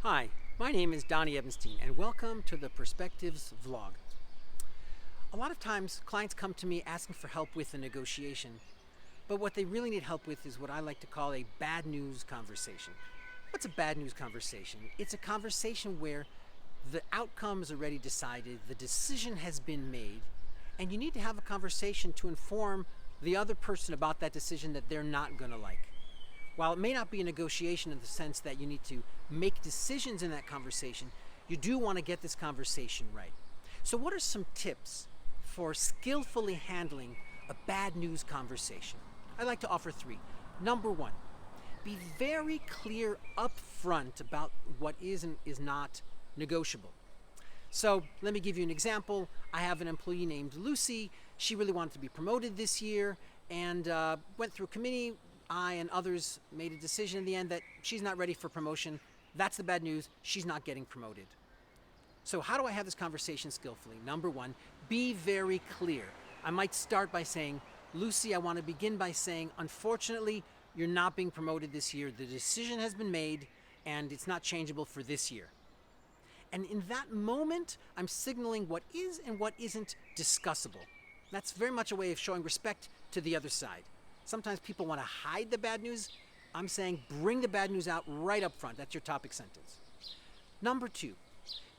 Hi, my name is Donnie Ebenstein, and welcome to the Perspectives vlog. A lot of times, clients come to me asking for help with a negotiation, but what they really need help with is what I like to call a bad news conversation. What's a bad news conversation? It's a conversation where the outcome is already decided, the decision has been made, and you need to have a conversation to inform the other person about that decision that they're not going to like. While it may not be a negotiation in the sense that you need to make decisions in that conversation, you do want to get this conversation right. So what are some tips for skillfully handling a bad news conversation? I'd like to offer 3. Number 1, be very clear up front about what is and is not negotiable. So let me give you an example. I have an employee named Lucy. She really wanted to be promoted this year and went through committee. I and others made a decision in the end that she's not ready for promotion. That's the bad news. She's not getting promoted. So how do I have this conversation skillfully? Number 1, be very clear. I might start by saying, Lucy, I want to begin by saying, unfortunately, you're not being promoted this year. The decision has been made and it's not changeable for this year. And in that moment, I'm signaling what is and what isn't discussable. That's very much a way of showing respect to the other side. Sometimes people want to hide the bad news. I'm saying bring the bad news out right up front. That's your topic sentence. Number 2,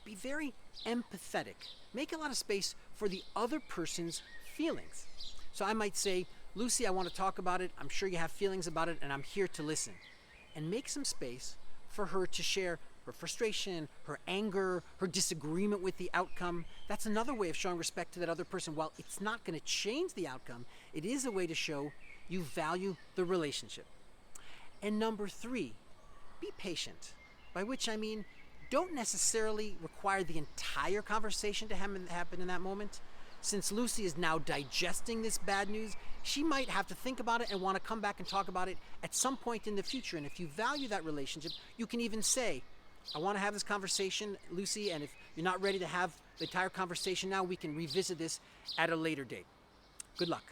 be very empathetic. Make a lot of space for the other person's feelings. So I might say, Lucy, I want to talk about it. I'm sure you have feelings about it, and I'm here to listen. And make some space for her to share her frustration, her anger, her disagreement with the outcome. That's another way of showing respect to that other person. While it's not going to change the outcome, it is a way to show you value the relationship. And number 3, be patient. By which I mean, don't necessarily require the entire conversation to happen in that moment. Since Lucy is now digesting this bad news, she might have to think about it and want to come back and talk about it at some point in the future. And if you value that relationship, you can even say, I want to have this conversation, Lucy, and if you're not ready to have the entire conversation now, we can revisit this at a later date. Good luck.